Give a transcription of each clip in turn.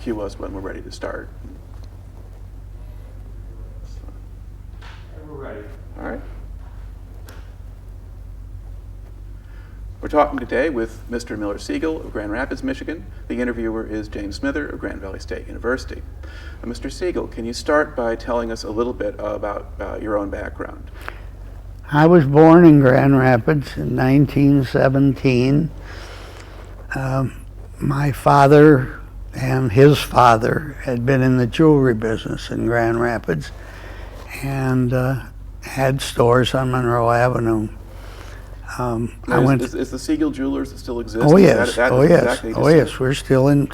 cue us when we're ready to start. We're ready. All right. We're talking today with Mr. Miller Siegel of Grand Rapids, Michigan. The interviewer is James Smither of Grand Valley State University. Mr. Siegel, can you start by telling us a little bit about your own background? I was born in Grand Rapids in 1917. My father and his father had been in the jewelry business in Grand Rapids and had stores on Monroe Avenue. Is the Siegel Jewelers that still exist? Oh yes, Exactly oh yes. We're still in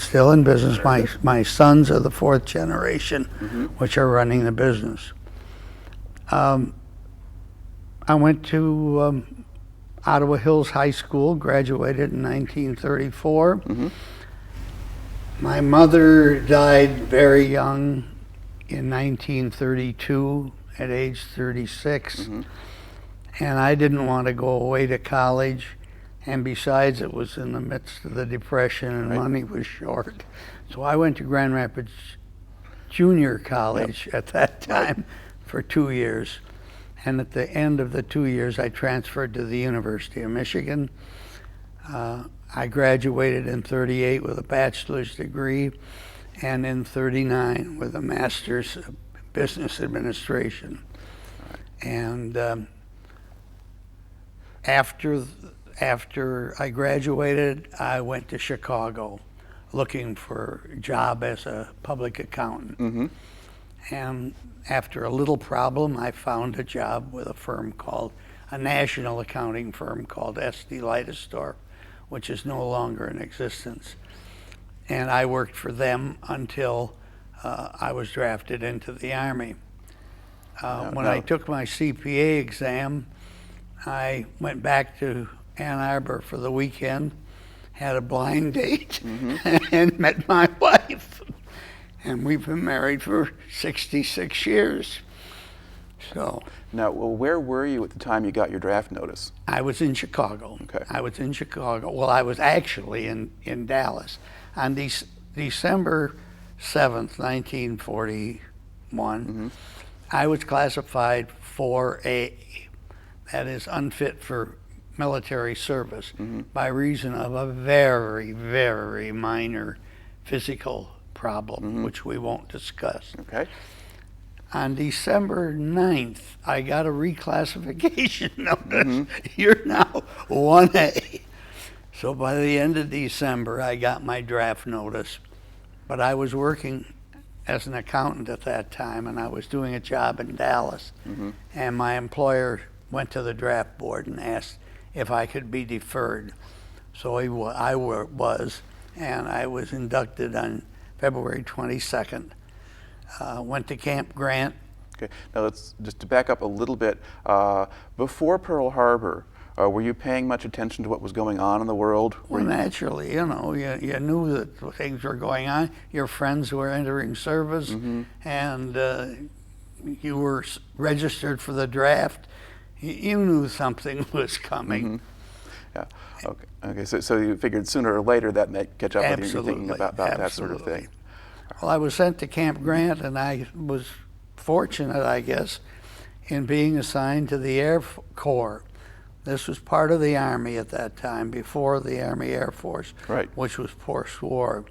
business. My sons are the fourth generation, which are running the business. I went to Ottawa Hills High School, graduated in 1934. My mother died very young in 1932 at age 36. And I didn't want to go away to college, and besides, it was in the midst of the Depression and money was short. So I went to Grand Rapids Junior College at that time for 2 years. And at the end of the 2 years, I transferred to the University of Michigan. I graduated in 38 with a bachelor's degree, and in 39 with a master's of business administration. And after I graduated, I went to Chicago looking for a job as a public accountant. And after a little problem, I found a job with a national accounting firm called S.D. Leidesdorf, which is no longer in existence. And I worked for them until I was drafted into the Army. When I took my CPA exam, I went back to Ann Arbor for the weekend, had a blind date, and met my wife. And we've been married for 66 years. So now, where were you at the time you got your draft notice? I was in Chicago. Okay. I was in Chicago. Well, I was actually in Dallas. On December 7th, 1941, I was classified 4A. That is unfit for military service by reason of a very, very minor physical problem, which we won't discuss. Okay. On December 9th, I got a reclassification notice. You're now 1A. So by the end of December, I got my draft notice. But I was working as an accountant at that time, and I was doing a job in Dallas. And my employer went to the draft board and asked if I could be deferred. So I was, and I was inducted on February 22nd. Went to Camp Grant. Okay. Now let's just to back up a little bit. Before Pearl Harbor, were you paying much attention to what was going on in the world? Well, naturally, you knew that things were going on. Your friends were entering service, and you were registered for the draft. You knew something was coming. Yeah. Okay. Okay. So you figured sooner or later that might catch up with you thinking about that sort of thing. Well, I was sent to Camp Grant, and I was fortunate, I guess, in being assigned to the Air Corps. This was part of the Army at that time, before the Army Air Force, which was post-war.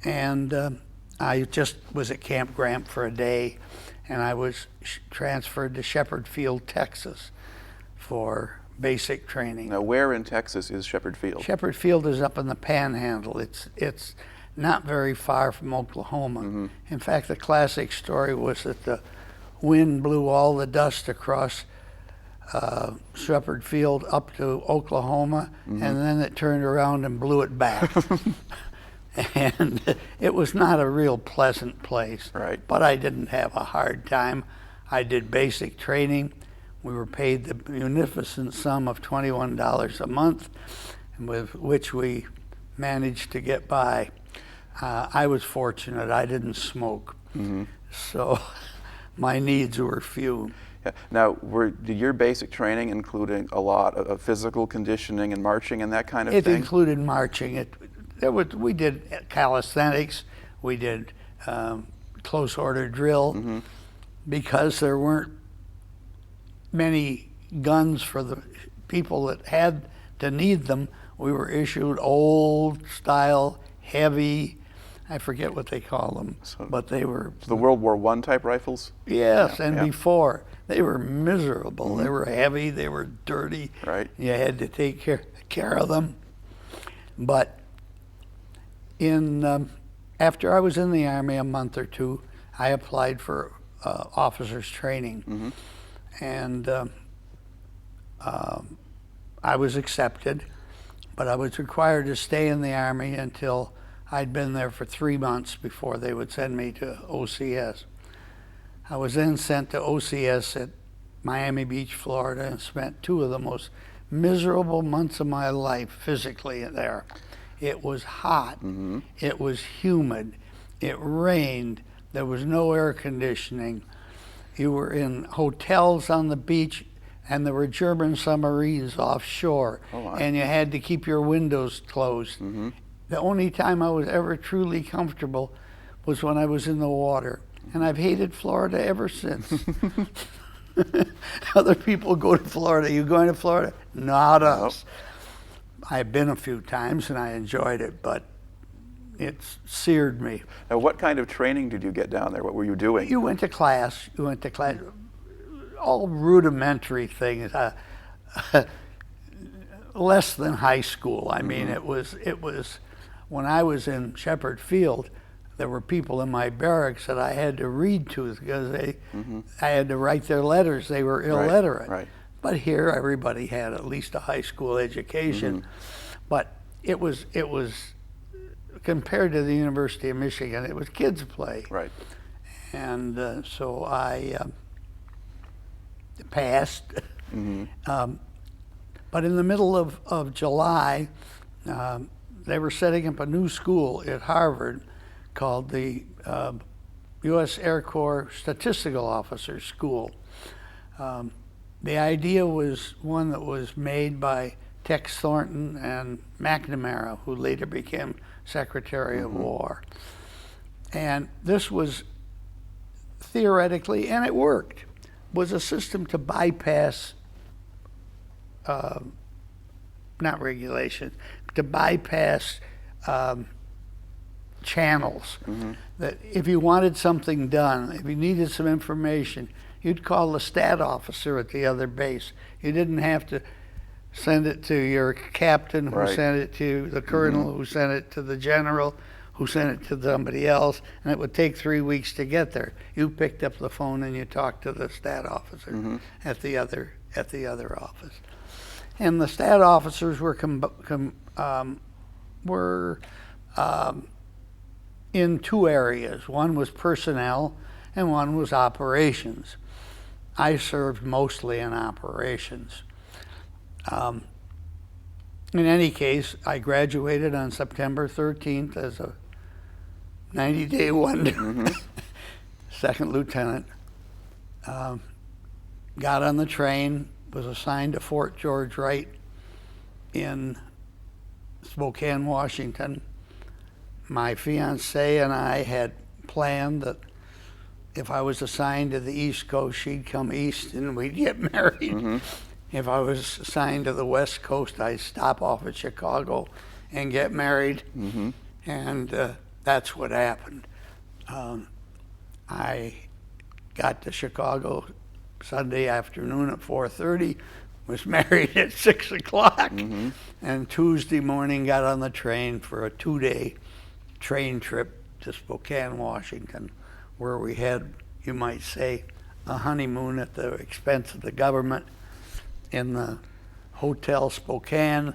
And I just was at Camp Grant for a day, and I was transferred to Shepherd Field, Texas, for basic training. Now, where in Texas is Shepherd Field? Shepherd Field is up in the Panhandle. It's not very far from Oklahoma. In fact, the classic story was that the wind blew all the dust across Shepherd Field up to Oklahoma, and then it turned around and blew it back. And it was not a real pleasant place. But I didn't have a hard time. I did basic training. We were paid the munificent sum of $21 a month, with which we managed to get by. I was fortunate. I didn't smoke. So my needs were few. Yeah. Now, did your basic training include a lot of physical conditioning and marching and that kind of thing? It included marching. We did calisthenics. We did close order drill because there weren't many guns for the people that had to need them. We were issued old style, heavy, I forget what they call them, but they were The World War I type rifles? yes, Yeah, and yeah. before they were miserable. They were heavy, they were dirty. Right. You had to take care of them. But after I was in the Army a month or two, I applied for officers training, and I was accepted, but I was required to stay in the Army until I'd been there for 3 months before they would send me to OCS. I was then sent to OCS at Miami Beach, Florida, and spent 2 of the most miserable months of my life physically there. It was hot, it was humid, it rained, there was no air conditioning. You were in hotels on the beach, and there were German submarines offshore, and you had to keep your windows closed. The only time I was ever truly comfortable was when I was in the water, and I've hated Florida ever since. Other people go to Florida. You going to Florida? Not us. I've been a few times and I enjoyed it, but it's seared me. Now, what kind of training did you get down there? What were you doing? You went to class. All rudimentary things. Less than high school. I mean, it was when I was in Shepherd Field, there were people in my barracks that I had to read to because I had to write their letters. They were illiterate. Right. But here, everybody had at least a high school education. But it was compared to the University of Michigan, it was kids' play. Right. And so I passed. But in the middle of July, they were setting up a new school at Harvard called the U.S. Air Corps Statistical Officer School. The idea was one that was made by Tex Thornton and McNamara, who later became Secretary of War. And this was theoretically, and it worked, was a system to bypass, not regulation, to bypass channels. That if you wanted something done, if you needed some information, you'd call the stat officer at the other base. You didn't have to send it to your captain who sent it to the colonel who sent it to the general who sent it to somebody else, and it would take 3 weeks to get there. You picked up the phone and you talked to the stat officer at the other office. And the stat officers were in 2 areas. One was personnel and one was operations. I served mostly in operations. In any case, I graduated on September 13th as a 90-day wonder, second lieutenant. Got on the train, was assigned to Fort George Wright in Spokane, Washington. My fiancée and I had planned that if I was assigned to the East Coast, she'd come east and we'd get married. If I was assigned to the West Coast, I'd stop off at Chicago and get married. And that's what happened. I got to Chicago Sunday afternoon at 4:30, was married at 6 o'clock, and Tuesday morning got on the train for a 2-day train trip to Spokane, Washington, where we had, you might say, a honeymoon at the expense of the government in the Hotel Spokane.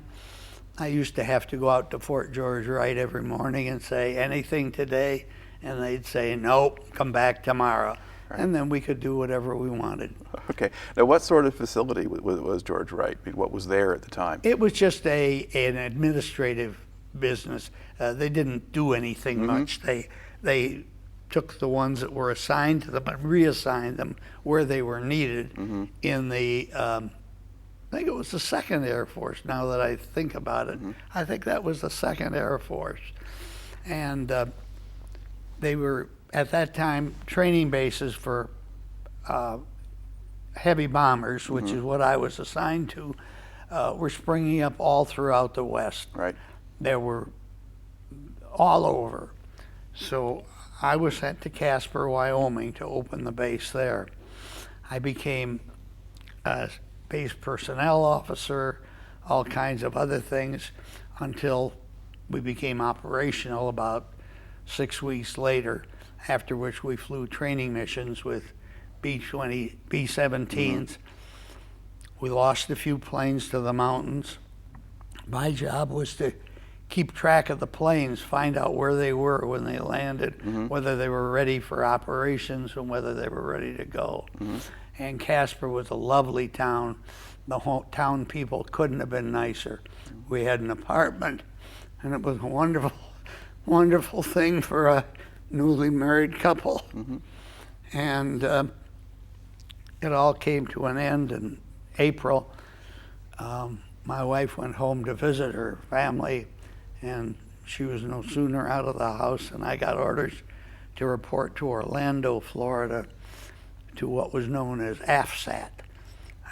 I used to have to go out to Fort George Wright every morning and say, anything today? And they'd say, nope, come back tomorrow. And then we could do whatever we wanted. Okay. Now, what sort of facility was George Wright? I mean, what was there at the time? It was just an administrative business. They didn't do anything much. They took the ones that were assigned to them and reassigned them where they were needed in the, I think it was the 2nd Air Force, now that I think about it. I think that was the 2nd Air Force. And they were, at that time, training bases for heavy bombers, which is what I was assigned to, were springing up all throughout the West. Right. There were all over. So I was sent to Casper, Wyoming to open the base there. I became a base personnel officer, all kinds of other things, until we became operational about 6 weeks later, after which we flew training missions with B-20, B-17s. We lost a few planes to the mountains. My job was to keep track of the planes, find out where they were when they landed, whether they were ready for operations and whether they were ready to go. And Casper was a lovely town. The whole town people couldn't have been nicer. We had an apartment, and it was a wonderful, wonderful thing for a newly married couple. And it all came to an end in April. My wife went home to visit her family, and she was no sooner out of the house than I got orders to report to Orlando, Florida, to what was known as AFSAT,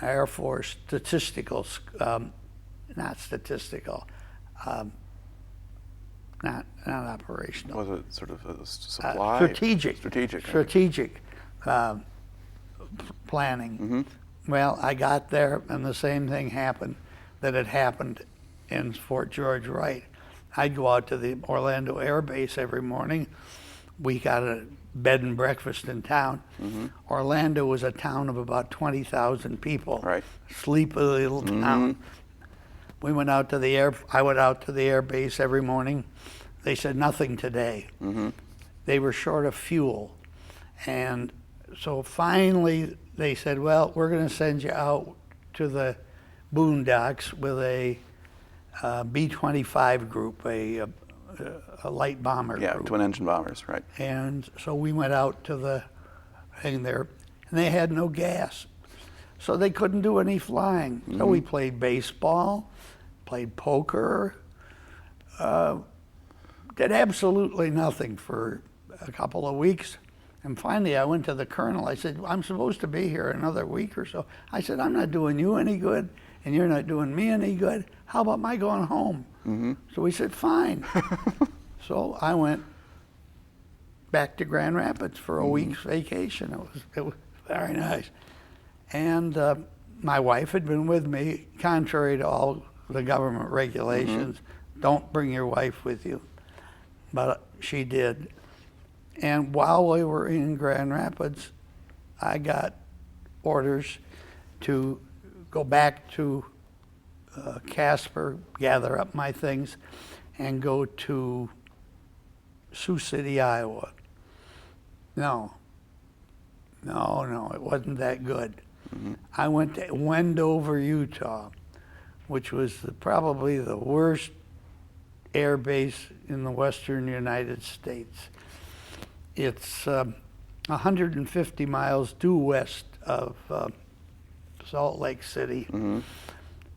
Air Force Statistical, not statistical, not operational. Was it sort of a supply? Strategic planning. Well, I got there, and the same thing happened that had happened in Fort George Wright. I'd go out to the Orlando Air Base every morning. We got a bed and breakfast in town. Orlando was a town of about 20,000 people. Right. Sleepy little town. We went out to the I went out to the air base every morning. They said nothing today. They were short of fuel. And so finally they said, well, we're going to send you out to the boondocks with a B-25 group, a light bomber group. Twin engine bombers, right. And so we went out to the thing there, and they had no gas. So they couldn't do any flying. So we played baseball, played poker, did absolutely nothing for a couple of weeks. And finally I went to the colonel. I said, I'm supposed to be here another week or so. I said, I'm not doing you any good, and you're not doing me any good. How about my going home? So he said, fine. So I went back to Grand Rapids for a week's vacation. It was very nice. And my wife had been with me, contrary to all the government regulations. Don't bring your wife with you. But she did. And while we were in Grand Rapids, I got orders to go back to Casper, gather up my things, and go to Sioux City, Iowa. No, it wasn't that good. I went to Wendover, Utah, which was probably the worst air base in the western United States. It's 150 miles due west of Salt Lake City.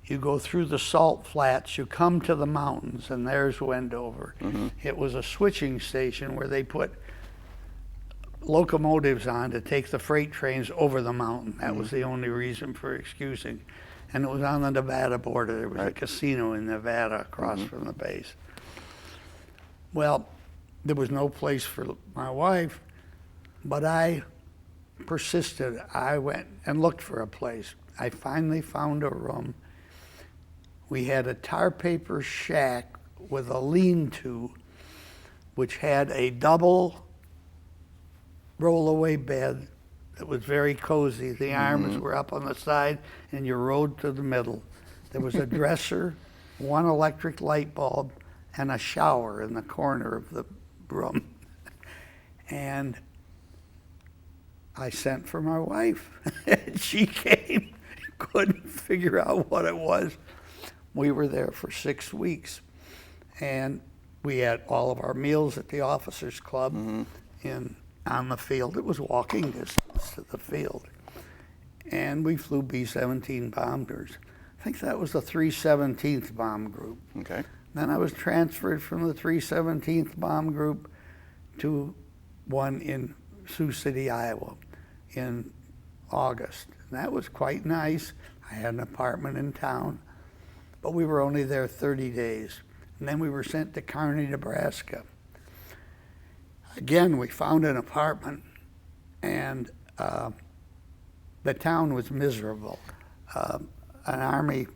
You go through the salt flats, you come to the mountains, and there's Wendover. It was a switching station where they put locomotives on to take the freight trains over the mountain. That was the only reason for excusing. And it was on the Nevada border. There was a casino in Nevada across from the base. Well, there was no place for my wife, but I persisted. I went and looked for a place. I finally found a room. We had a tar paper shack with a lean-to, which had a double roll-away bed that was very cozy. The arms were up on the side, and you rode to the middle. There was a dresser, one electric light bulb, and a shower in the corner of the room. And I sent for my wife. She came, couldn't figure out what it was. We were there for 6 weeks, and we had all of our meals at the officers' club on the field. It was walking distance to the field. And we flew B-17 bombers. I think that was the 317th Bomb Group. Okay. Then I was transferred from the 317th Bomb Group to one in Sioux City, Iowa in August. And that was quite nice. I had an apartment in town, but we were only there 30 days. And then we were sent to Kearney, Nebraska. Again, we found an apartment, and the town was miserable. An Army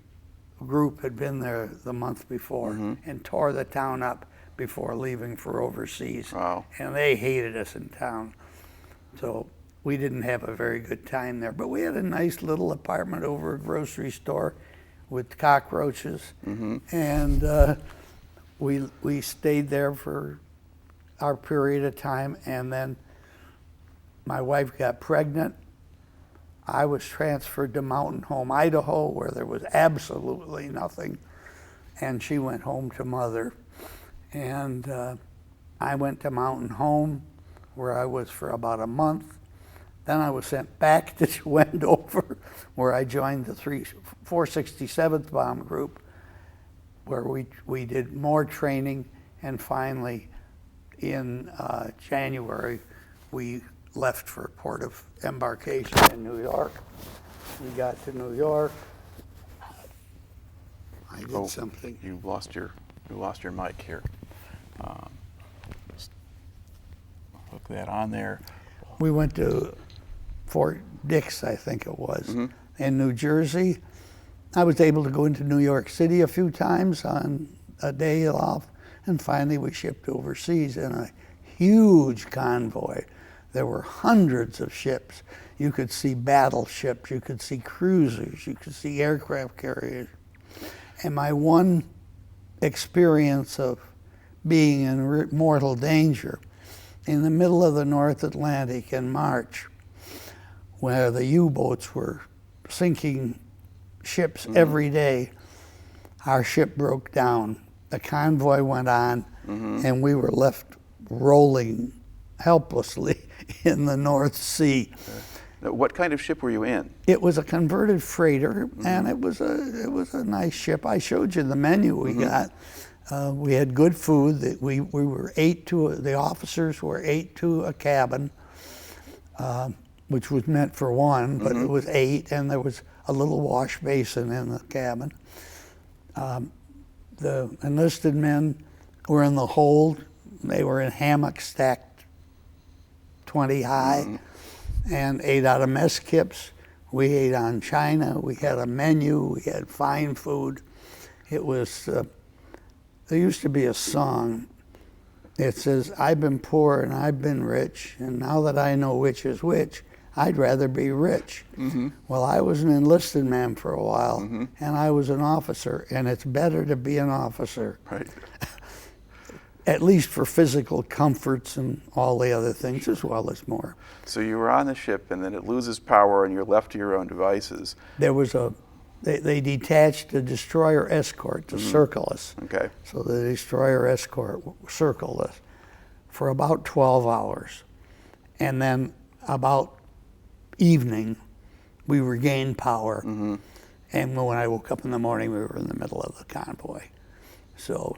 group had been there the month before and tore the town up before leaving for overseas. Wow. And they hated us in town. So we didn't have a very good time there. But we had a nice little apartment over a grocery store with cockroaches. And we stayed there for our period of time. And then my wife got pregnant. I was transferred to Mountain Home, Idaho, where there was absolutely nothing. And she went home to mother. And I went to Mountain Home, where I was for about a month. Then I was sent back to Wendover, where I joined the 467th Bomb Group, where we did more training. And finally, in January, we left for port of embarkation in New York. We got to New York. I did something. You lost your mic here. Just hook that on there. We went to Fort Dix, I think it was, in New Jersey. I was able to go into New York City a few times on a day off, and finally we shipped overseas in a huge convoy. There were hundreds of ships. You could see battleships, you could see cruisers, you could see aircraft carriers. And my one experience of being in mortal danger in the middle of the North Atlantic in March, where the U-boats were sinking ships every day, our ship broke down. The convoy went on, and we were left rolling helplessly in the North Sea. Now, what kind of ship were you in? It was a converted freighter, and it was a nice ship. I showed you the menu we got. We had good food. That we were the officers were 8 to a cabin, which was meant for one, but it was 8, and there was a little wash basin in the cabin. The enlisted men were in the hold. They were in hammocks stacked 20 high and ate out of mess kips. We ate on china. We had a menu. We had fine food. It was, there used to be a song. It says, "I've been poor and I've been rich, and now that I know which is which, I'd rather be rich." Well, I was an enlisted man for a while, and I was an officer, and it's better to be an officer. Right. At least for physical comforts and all the other things, as well as more. So you were on the ship, and then it loses power, and you're left to your own devices. There was they detached a destroyer escort to circle us. Okay. So the destroyer escort circled us for about 12 hours. And then about evening, we regained power. And when I woke up in the morning, we were in the middle of the convoy. So,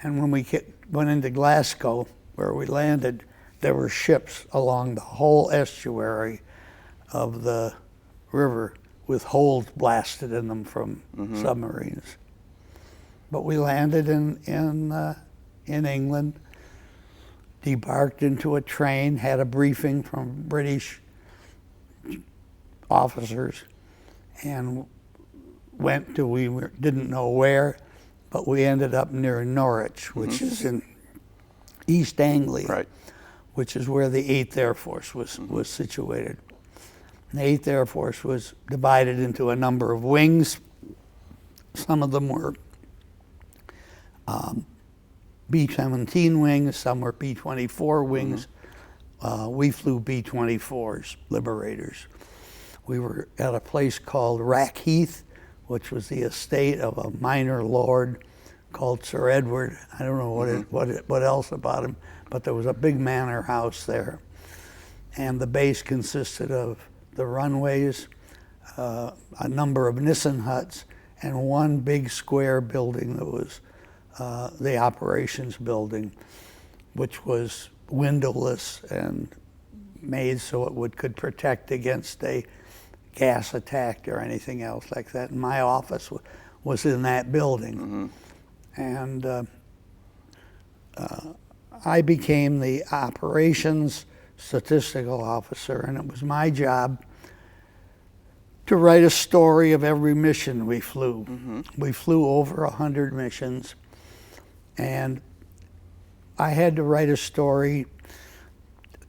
and when we went into Glasgow, where we landed, there were ships along the whole estuary of the river with holes blasted in them from submarines. But we landed in England, debarked into a train, had a briefing from British officers, and went to, didn't know where, but we ended up near Norwich, which is in East Anglia, which is where the 8th Air Force was situated. The 8th Air Force was divided into a number of wings. Some of them were B-17 wings, some were B-24 wings. We flew B-24s, Liberators. We were at a place called Rackheath, which was the estate of a minor lord called Sir Edward. I don't know what else about him, but there was a big manor house there. And the base consisted of the runways, a number of Nissen huts, and one big square building that was the operations building, which was windowless and made so could protect against a gas attack or anything else like that. And my office was in that building. And I became the operations statistical officer, and it was my job to write a story of every mission we flew. We flew over 100 missions, and I had to write a story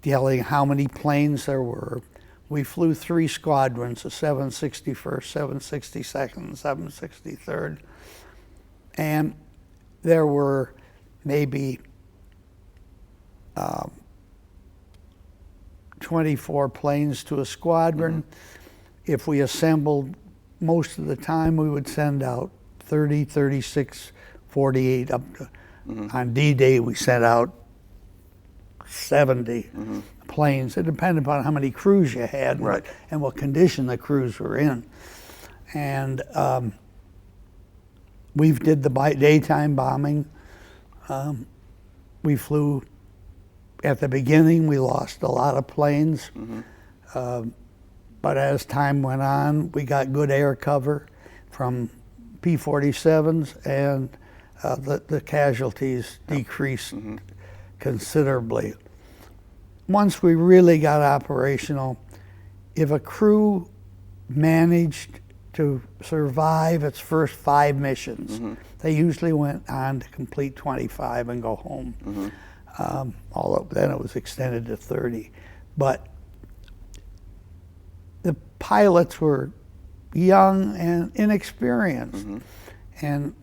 telling how many planes there were. We flew 3 squadrons, the 761st, 762nd, and 763rd. And there were maybe 24 planes to a squadron. If we assembled most of the time, we would send out 30, 36, 48 up to, on D-Day we sent out 70 planes. It depended upon how many crews you had and what condition the crews were in. And we did the daytime bombing. We flew, at the beginning we lost a lot of planes, but as time went on we got good air cover from P-47s, and the casualties decreased considerably. Once we really got operational, if a crew managed to survive its first 5 missions, they usually went on to complete 25 and go home. Although then it was extended to 30. But the pilots were young and inexperienced, and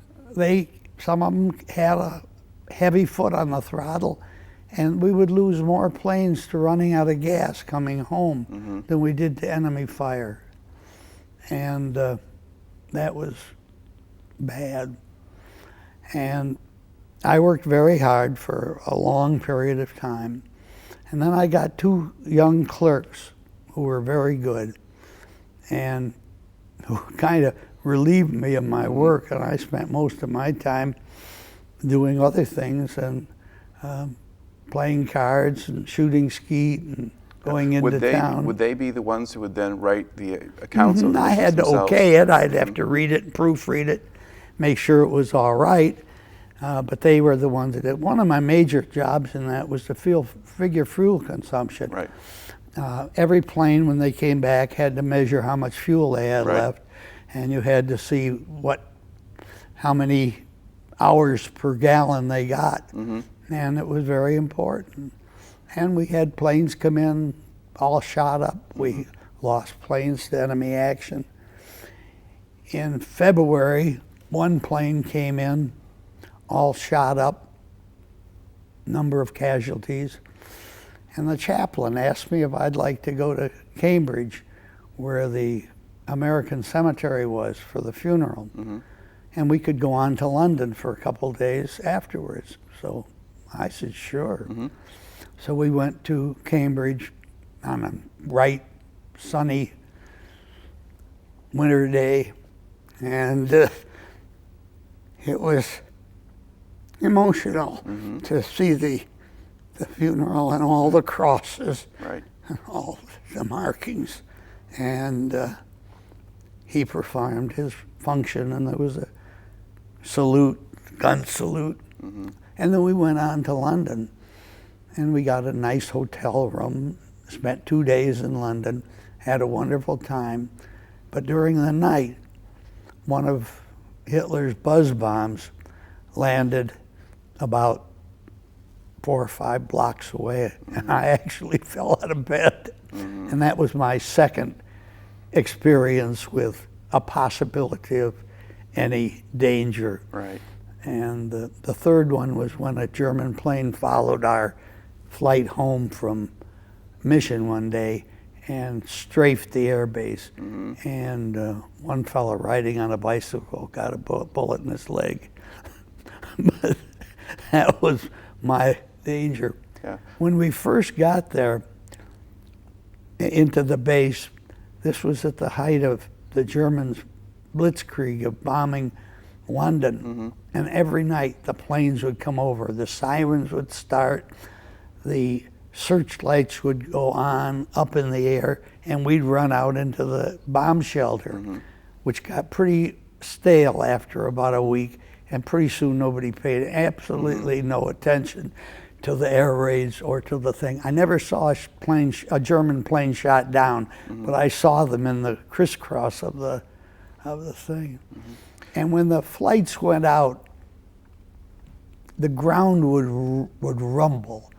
some of them had a heavy foot on the throttle, and we would lose more planes to running out of gas coming home than we did to enemy fire. And that was bad. And I worked very hard for a long period of time. And then I got 2 young clerks who were very good and who kind of relieved me of my work, and I spent most of my time doing other things and playing cards and shooting skeet and going into town. Would they be the ones who would then write the accounts of the I missions had to themselves? okay it. I'd have to read it and proofread it, make sure it was all right. But they were the ones that did. One of my major jobs in that was to figure fuel consumption. Right. Every plane, when they came back, had to measure how much fuel they had left, and you had to see how many hours per gallon they got, and it was very important. And we had planes come in all shot up. We lost planes to enemy action. In February, one plane came in all shot up, number of casualties. And the chaplain asked me if I'd like to go to Cambridge, where the American cemetery was, for the funeral. And we could go on to London for a couple days afterwards. So I said, sure. So we went to Cambridge on a bright, sunny winter day, and it was emotional to see the funeral and all the crosses and all the markings. And he performed his function, and there was a salute, gun salute. And then we went on to London, and we got a nice hotel room, spent 2 days in London, had a wonderful time. But during the night, one of Hitler's buzz bombs landed about 4 or 5 blocks away, and I actually fell out of bed. And that was my second experience with a possibility of any danger. And the third one was when a German plane followed our flight home from mission one day and strafed the airbase. And one fellow riding on a bicycle got a bullet in his leg. But that was my danger. When we first got there into the base, this was at the height of the Germans' blitzkrieg of bombing London. And every night the planes would come over, the sirens would start, the searchlights would go on up in the air, and we'd run out into the bomb shelter, which got pretty stale after about a week, and pretty soon nobody paid absolutely no attention to the air raids or to the thing. I never saw a German plane shot down, but I saw them in the crisscross of the thing. And when the flights went out, the ground would rumble.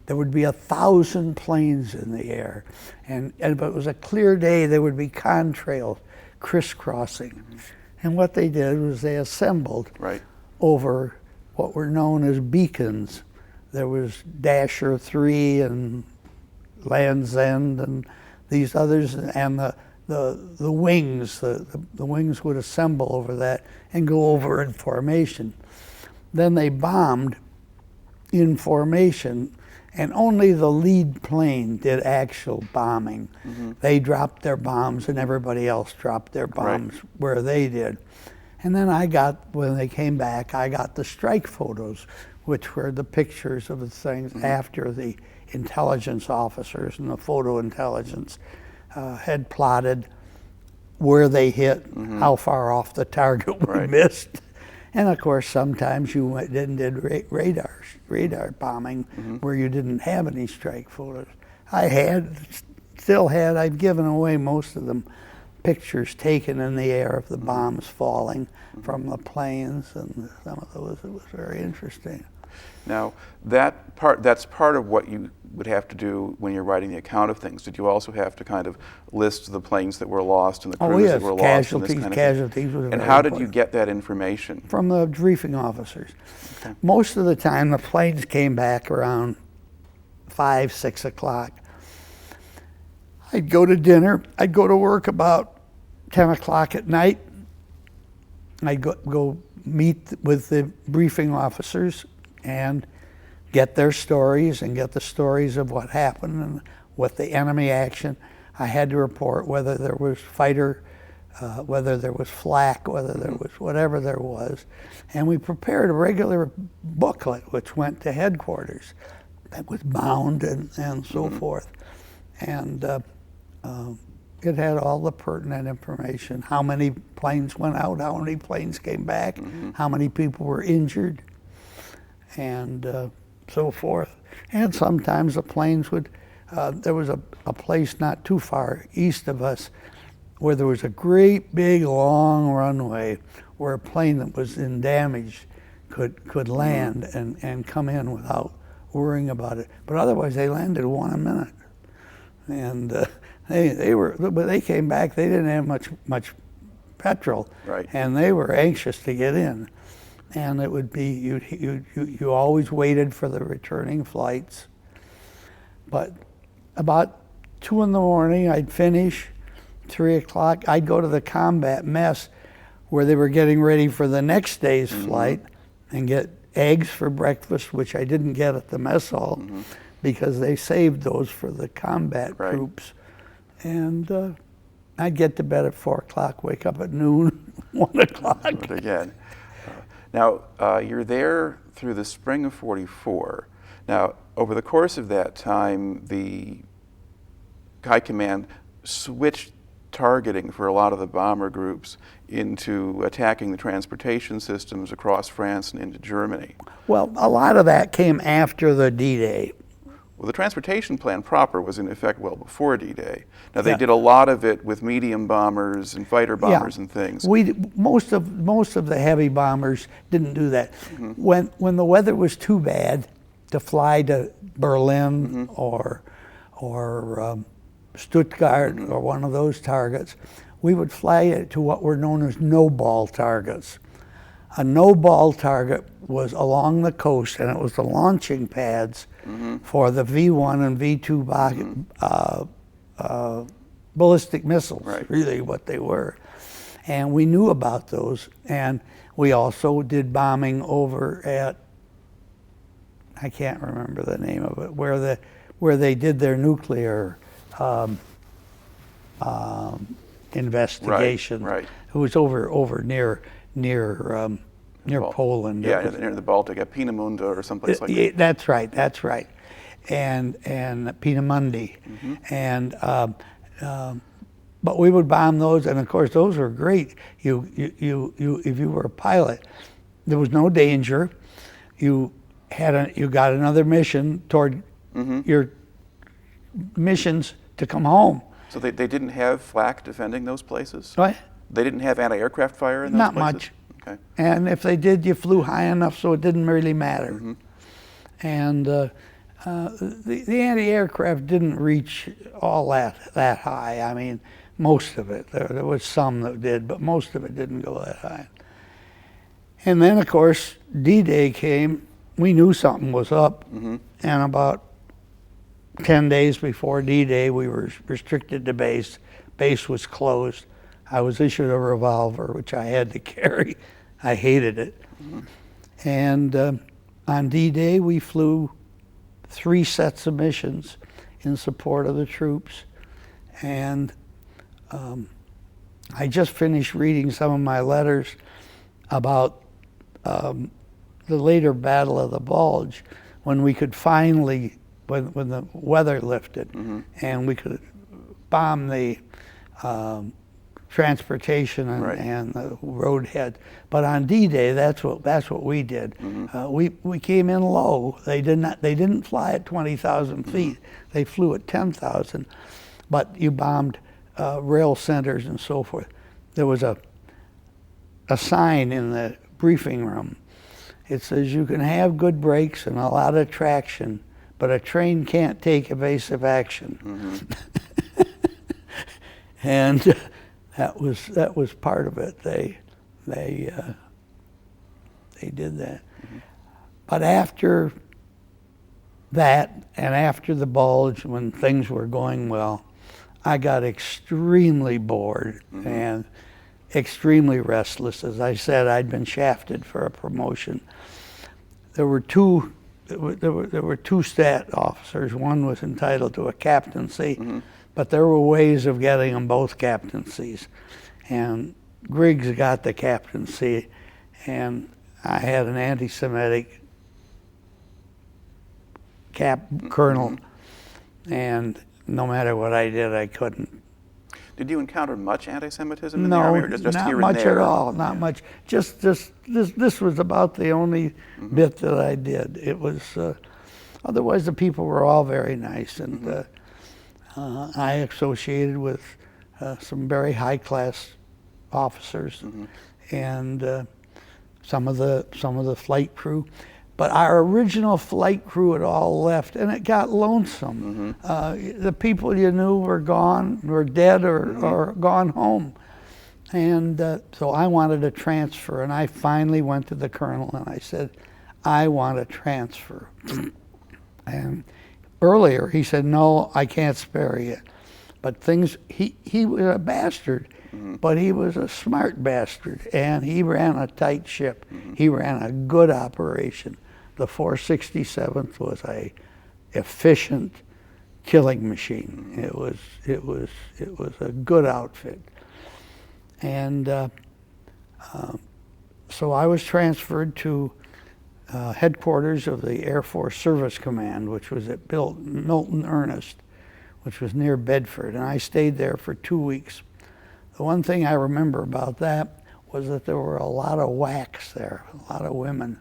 There would be 1,000 planes in the air, and if it was a clear day, there would be contrails crisscrossing. And what they did was they assembled over what were known as beacons. There was Dasher 3 and Land's End and these others, and the wings. The wings would assemble over that and go over in formation. Then they bombed in formation, and only the lead plane did actual bombing. They dropped their bombs, and everybody else dropped their bombs where they did. And then when they came back, I got the strike photos, which were the pictures of the things after the intelligence officers and the photo intelligence had plotted where they hit, how far off the target we missed. And of course, sometimes you went and did radar bombing where you didn't have any strike photos. I've given away most of them, pictures taken in the air of the bombs falling from the planes, and some of those, it was very interesting. Now, that's part of what you would have to do when you're writing the account of things. Did you also have to kind of list the planes that were lost and the crews that were lost and this kind of casualties thing? Was and how did important. you get that information? From the briefing officers. Most of the time, the planes came back around 5, 6 o'clock. I'd go to dinner. I'd go to work about 10 o'clock at night. I'd go meet with the briefing officers and get their stories and get the stories of what happened and what the enemy action. I had to report whether there was fighter, whether there was flak, whether there was whatever there was. And we prepared a regular booklet which went to headquarters that was bound and so forth. And it had all the pertinent information, how many planes went out, how many planes came back, how many people were injured, and so forth. And sometimes the planes would, there was a place not too far east of us where there was a great big long runway where a plane that was in damage could land and come in without worrying about it. But otherwise they landed one a minute. And they came back, they didn't have much petrol, and they were anxious to get in. And it would be, you always waited for the returning flights. But about 2 in the morning, I'd finish, 3 o'clock, I'd go to the combat mess where they were getting ready for the next day's flight and get eggs for breakfast, which I didn't get at the mess hall because they saved those for the combat troops. And I'd get to bed at 4 o'clock, wake up at noon, 1 o'clock. Again. Now, you're there through the spring of '44. Now, over the course of that time, the High Command switched targeting for a lot of the bomber groups into attacking the transportation systems across France and into Germany. Well, a lot of that came after the D-Day. Well, the transportation plan proper was in effect well before D-Day. Now, they did a lot of it with medium bombers and fighter bombers and things. Most of the heavy bombers didn't do that. When the weather was too bad to fly to Berlin or Stuttgart or one of those targets, we would fly it to what were known as no-ball targets. A no-ball target was along the coast, and it was the launching pads for the V-1 and V-2 ballistic missiles, really what they were. And we knew about those, and we also did bombing over at, I can't remember the name of it, where they did their nuclear investigation. It was over near Poland. Yeah, near the Baltic, at Peenemünde or someplace like that. That's right. and Peenemünde, and but we would bomb those, and of course those were great. You if you were a pilot, there was no danger. You got another mission toward your missions to come home. So they didn't have flak defending those places? Right? They didn't have anti-aircraft fire in those Not places? much. Okay. And if they did, you flew high enough so it didn't really matter. And the anti-aircraft didn't reach all that high. I mean, most of it. There was some that did, but most of it didn't go that high. And then, of course, D-Day came. We knew something was up. And about 10 days before D-Day, we were restricted to base. Base was closed. I was issued a revolver, which I had to carry. I hated it. And on D-Day, we flew 3 sets of missions in support of the troops. And I just finished reading some of my letters about the later Battle of the Bulge, when we could finally, when the weather lifted, and we could bomb the transportation and the roadhead. But on D-Day, that's what we did. We came in low. They didn't fly at 20,000 feet. They flew at 10,000. But you bombed rail centers and so forth. There was a sign in the briefing room. It says, you can have good brakes and a lot of traction, but a train can't take evasive action. And that was part of it. They did that. But after that, and after the Bulge, when things were going well, I got extremely bored and extremely restless. As I said, I'd been shafted for a promotion. There were two stat officers. One was entitled to a captaincy, but there were ways of getting them both captaincies. And Griggs got the captaincy, and I had an anti-Semitic colonel, and no matter what I did, I couldn't. Did you encounter much anti-Semitism in the Army, or just not here much and there? at all. Not much. Just this was about the only bit that I did. It was otherwise the people were all very nice, and I associated with some very high class officers and some of the flight crew. But our original flight crew had all left, and it got lonesome. The people you knew were gone, were dead, or gone home. And so I wanted a transfer, and I finally went to the colonel and I said, I want a transfer. And earlier he said, no, I can't spare you. But he was a bastard, but he was a smart bastard, and he ran a tight ship. He ran a good operation. The 467th was a efficient killing machine. It was a good outfit. And so I was transferred to headquarters of the Air Force Service Command, which was at Milton Ernest, which was near Bedford, and I stayed there for 2 weeks. The one thing I remember about that was that there were a lot of whacks there, a lot of women.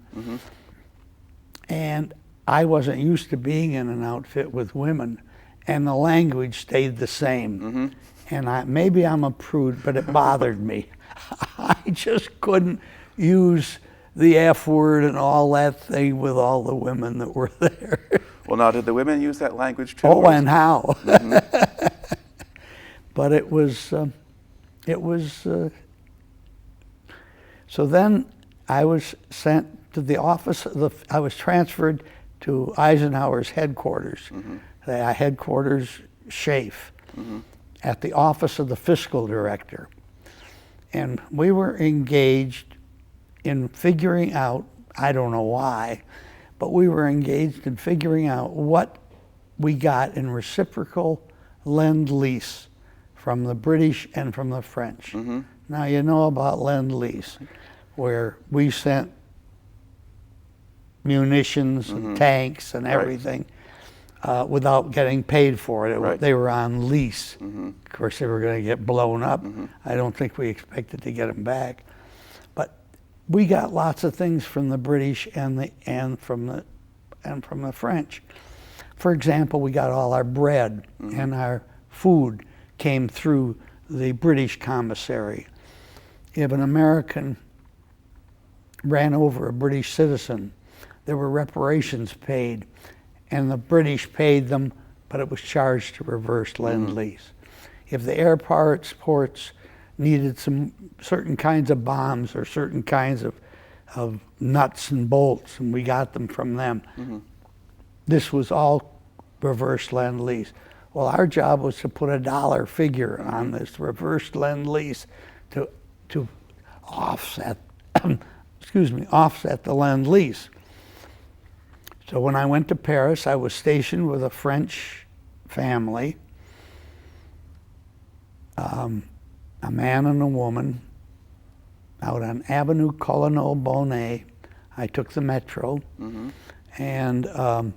And I wasn't used to being in an outfit with women, and the language stayed the same. And maybe I'm a prude, but it bothered me. I just couldn't use the F word and all that thing with all the women that were there. Well, now, did the women use that language too? Oh, and how? But it was, so then I was sent to the office, I was transferred to Eisenhower's headquarters, the headquarters SHAFE, at the office of the fiscal director. And we were engaged in figuring out, I don't know why, but we were engaged in figuring out what we got in reciprocal lend-lease from the British and from the French. Now, you know about lend-lease, where we sent munitions and tanks and everything. without getting paid for it. Right. They were on lease. Of course, they were going to get blown up. I don't think we expected to get them back. But we got lots of things from the British and from the French. For example, we got all our bread and our food came through the British commissary. If an American ran over a British citizen, there were reparations paid, and the British paid them, but it was charged to reverse lend-lease. If the airports needed some certain kinds of bombs or certain kinds of nuts and bolts, and we got them from them, this was all reverse lend-lease. Well, our job was to put a dollar figure on this reverse lend-lease to offset, offset the lend-lease. So when I went to Paris, I was stationed with a French family, a man and a woman, out on Avenue Colonel Bonnet. I took the metro, and the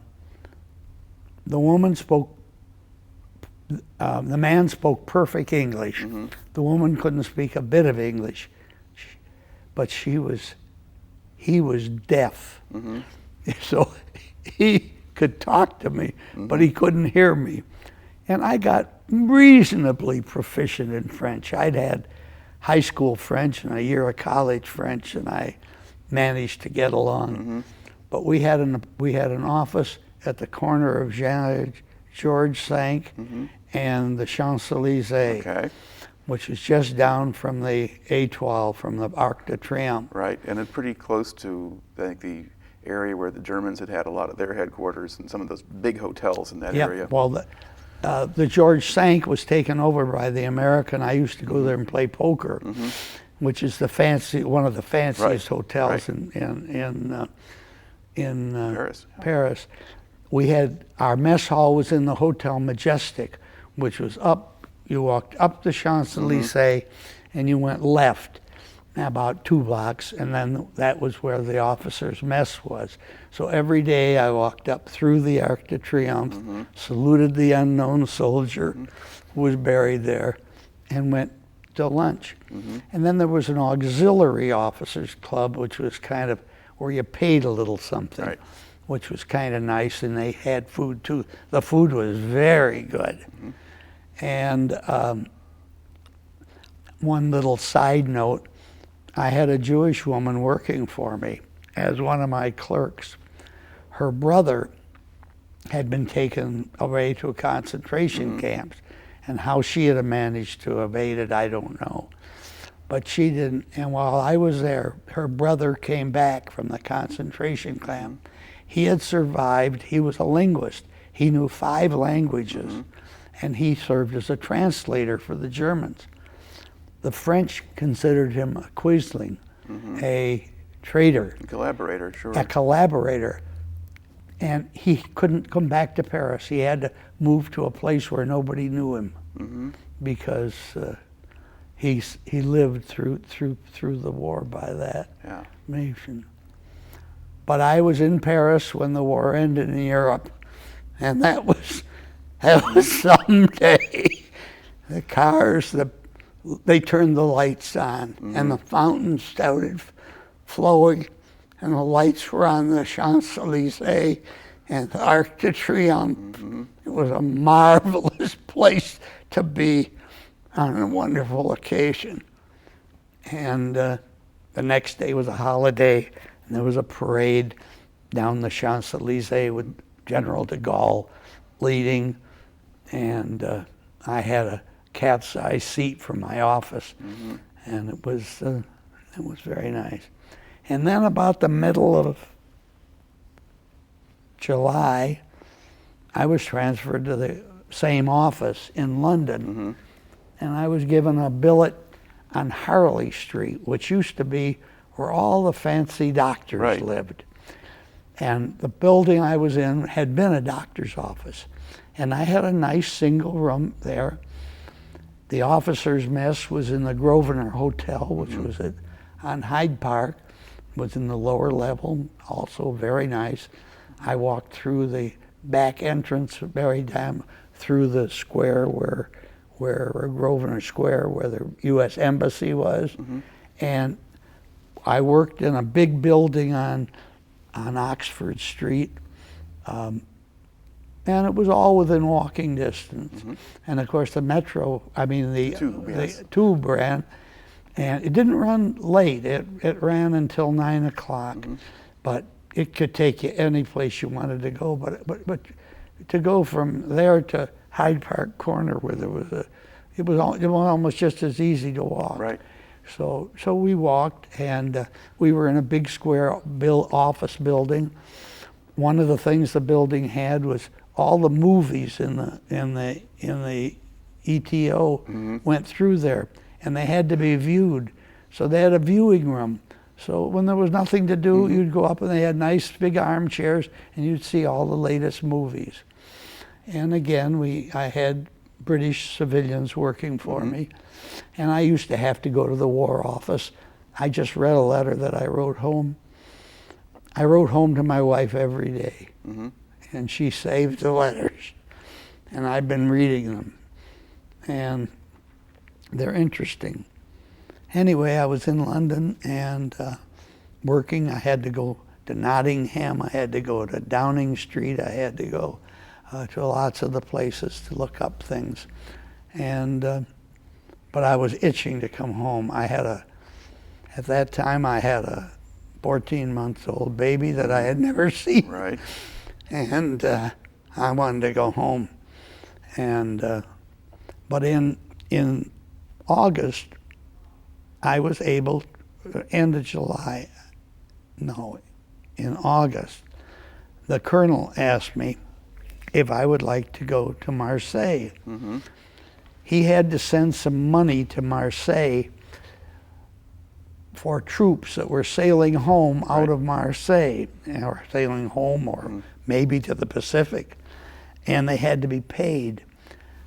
woman spoke. The man spoke perfect English. The woman couldn't speak a bit of English, but he was deaf. So he could talk to me, but he couldn't hear me. And I got reasonably proficient in French. I'd had high school French and a year of college French, and I managed to get along. But we had an office at the corner of Georges V and the Champs-Élysées, which was just down from the Étoile, from the Arc de Triomphe. Right, and it's pretty close to, I think, the area where the Germans had a lot of their headquarters and some of those big hotels in that area. Well, the Georges V was taken over by the American. I used to go there and play poker, which is one of the fanciest hotels in Paris. We had, our mess hall was in the Hotel Majestic, which was you walked up the Champs-Élysées and you went left about 2 blocks, and then that was where the officers' mess was. So every day I walked up through the Arc de Triomphe, saluted the unknown soldier who was buried there, and went to lunch. And then there was an auxiliary officers club, which was kind of where you paid a little something, which was kind of nice, and they had food too. The food was very good. And one little side note, I had a Jewish woman working for me as one of my clerks. Her brother had been taken away to a concentration camp, and how she had managed to evade it, I don't know. But she didn't, and while I was there, her brother came back from the concentration camp. He had survived, he was a linguist. He knew 5 languages, and he served as a translator for the Germans. The French considered him a Quisling, a traitor. A collaborator, sure. A collaborator. And he couldn't come back to Paris. He had to move to a place where nobody knew him, because he lived through the war by that nation. But I was in Paris when the war ended in Europe, and that was some day. The cars, they turned the lights on, and the fountains started flowing, and the lights were on the Champs-Élysées and the Arc de Triomphe. It was a marvelous place to be on a wonderful occasion. And the next day was a holiday, and there was a parade down the Champs-Élysées with General de Gaulle leading, and I had a cat-sized seat from my office, and it was very nice. And then about the middle of July, I was transferred to the same office in London, and I was given a billet on Harley Street, which used to be where all the fancy doctors lived. And the building I was in had been a doctor's office, and I had a nice single room there. The officers' mess was in the Grosvenor Hotel, which was on Hyde Park, was in the lower level, also very nice. I walked through the back entrance very down through the square where Grosvenor Square, where the U.S. Embassy was. And I worked in a big building on Oxford Street. And it was all within walking distance. And of course the metro, the tube ran, and it didn't run late. It ran until 9 o'clock, but it could take you any place you wanted to go. But to go from there to Hyde Park Corner, where there was it was almost just as easy to walk. Right. So we walked, and we were in a big square office building. One of the things the building had was all the movies in the ETO went through there, and they had to be viewed. So they had a viewing room. So when there was nothing to do, you'd go up, and they had nice big armchairs, and you'd see all the latest movies. And again, I had British civilians working for me, and I used to have to go to the War Office. I just read a letter that I wrote home. I wrote home to my wife every day, and she saved the letters, and I've been reading them, and they're interesting. Anyway, I was in London and working. I had to go to Nottingham. I had to go to Downing Street. I had to go to lots of the places to look up things, and but I was itching to come home. At that time I had a 14-month-old baby that I had never seen. Right. And I wanted to go home. And but in August, I was able, end of July, no, in August, the colonel asked me if I would like to go to Marseille. He had to send some money to Marseille for troops that were sailing home out of Marseille, or sailing home, or maybe to the Pacific, and they had to be paid.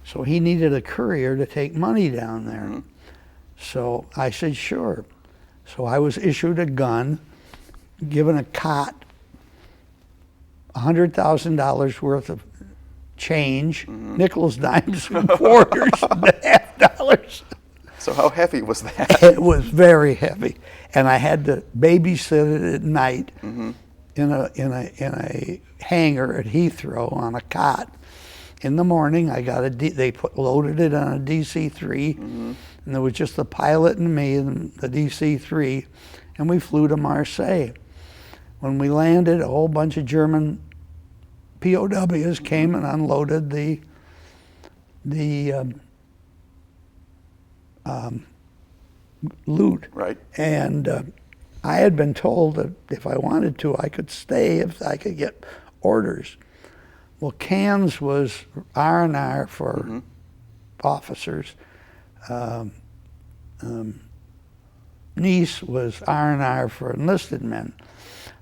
So he needed a courier to take money down there. So I said, sure. So I was issued a gun, given a cot, $100,000 worth of change, nickels, dimes, and quarters, and $half. So how heavy was that? It was very heavy, and I had to babysit it at night in a hangar at Heathrow on a cot. In the morning, I got loaded it on a DC-3, and there was just the pilot and me and the DC-3, and we flew to Marseille. When we landed, a whole bunch of German POWs came and unloaded the loot. Right. And I had been told that if I wanted to, I could stay if I could get orders. Well, Cannes was R&R for officers. Nice was R&R for enlisted men.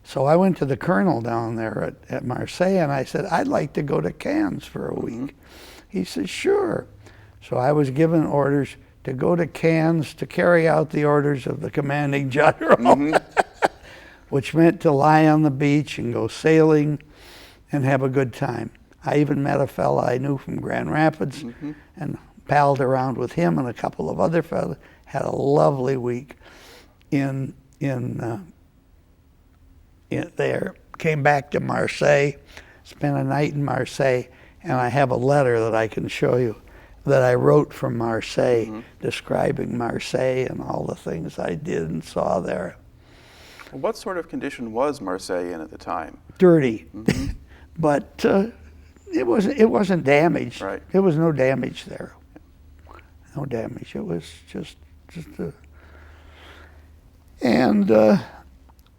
So I went to the colonel down there at Marseille, and I said, I'd like to go to Cannes for a week. He said, sure. So I was given orders to go to Cannes to carry out the orders of the commanding general, which meant to lie on the beach and go sailing and have a good time. I even met a fella I knew from Grand Rapids and palled around with him and a couple of other fellas. Had a lovely week in there. Came back to Marseille, spent a night in Marseille, and I have a letter that I can show you that I wrote from Marseille, describing Marseille and all the things I did and saw there. What sort of condition was Marseille in at the time? Dirty, but it wasn't damaged. Right. There was no damage there. No damage. It was just a... And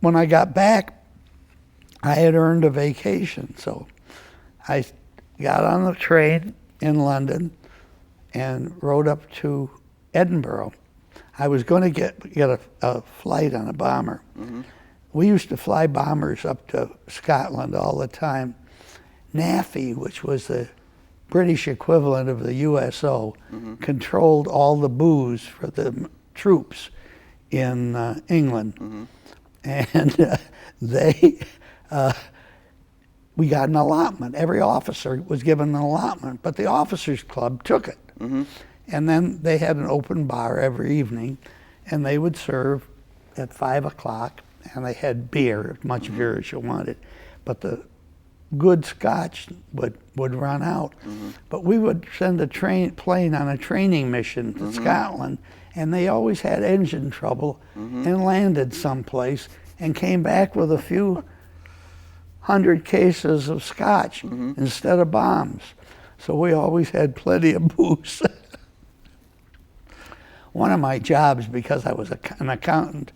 when I got back, I had earned a vacation, so I got on the train in London and rode up to Edinburgh. I was going to get a flight on a bomber. We used to fly bombers up to Scotland all the time. NAFI, which was the British equivalent of the USO, controlled all the booze for the troops in England. And they we got an allotment. Every officer was given an allotment, but the officers club took it. And then they had an open bar every evening, and they would serve at 5 o'clock, and they had beer, as much beer as you wanted. But the good scotch would run out. But we would send a plane on a training mission to Scotland, and they always had engine trouble and landed someplace and came back with a few hundred cases of scotch instead of bombs. So we always had plenty of booze. One of my jobs, because I was an accountant,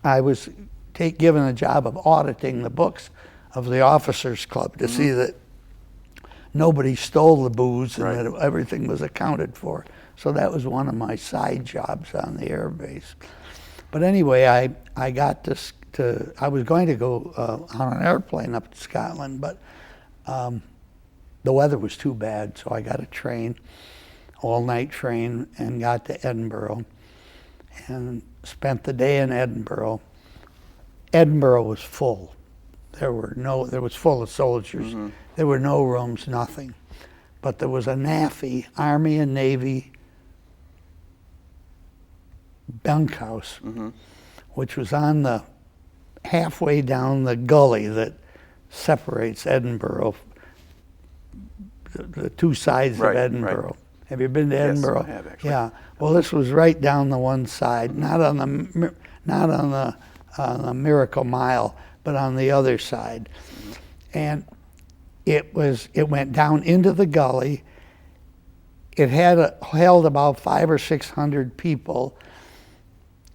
I was given a job of auditing the books of the officers club to see that nobody stole the booze and that everything was accounted for. So that was one of my side jobs on the air base. But anyway, I got I was going to go on an airplane up to Scotland, but the weather was too bad, so I got a train, all-night train, and got to Edinburgh and spent the day in Edinburgh. Edinburgh was full. It was full of soldiers. There were no rooms, nothing. But there was a NAFI, Army and Navy bunkhouse, which was on the halfway down the gully that separates Edinburgh, the two sides of Edinburgh. Right. Have you been to Edinburgh? Yes, I have, actually. Yeah. Well, this was right down the one side, not on the Miracle Mile, but on the other side. And it went down into the gully. It held about 500 or 600 people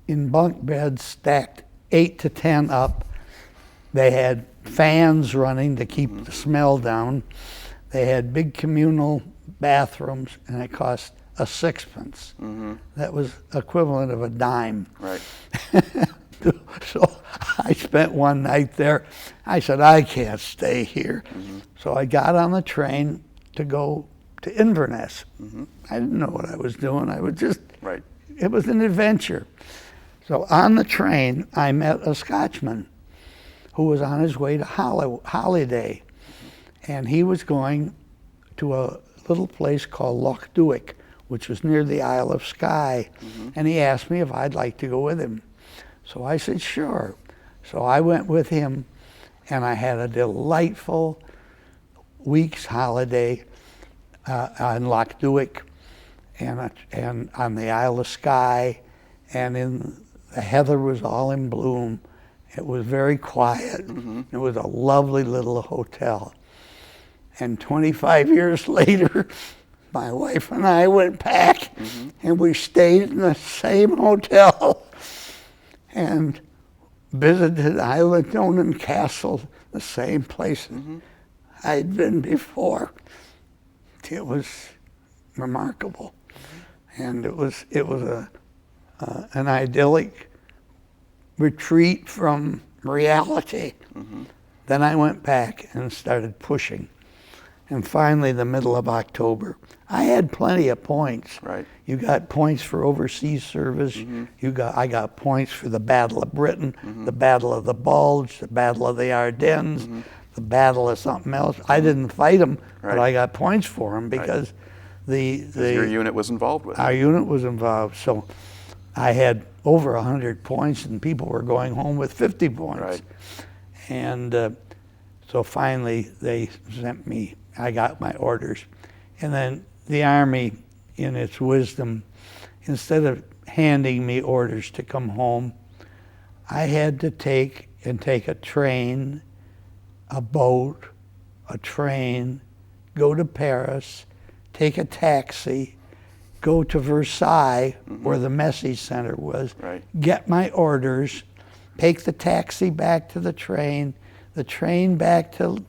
in bunk beds stacked 8 to 10 up. They had fans running to keep the smell down. They had big communal bathrooms, and it cost a sixpence. That was equivalent of a dime. Right. So I spent one night there. I said, I can't stay here. So I got on the train to go to Inverness. I didn't know what I was doing. I was just, it was an adventure. So on the train, I met a Scotchman who was on his way to holiday. And he was going to a little place called Loch Duick, which was near the Isle of Skye. And he asked me if I'd like to go with him. So I said, sure. So I went with him, and I had a delightful week's holiday on Loch Duick and on the Isle of Skye, and the heather was all in bloom. It was very quiet. It was a lovely little hotel. And 25 years later, my wife and I went back, and we stayed in the same hotel and visited Eisenhower Castle, the same place I'd been before. It was remarkable, and it was an idyllic retreat from reality. Then I went back and started pushing. And finally, the middle of October, I had plenty of points. Right. You got points for overseas service. I got points for the Battle of Britain, the Battle of the Bulge, the Battle of the Ardennes, the Battle of something else. I didn't fight them, but I got points for them because your unit was involved with it. Our unit was involved. So I had over 100 points, and people were going home with 50 points. Right. And so finally, they sent me. I got my orders. And then the Army, in its wisdom, instead of handing me orders to come home, I had to take a train, a boat, a train, go to Paris, take a taxi, go to Versailles, where the Message Center was, get my orders, take the taxi back to the train back to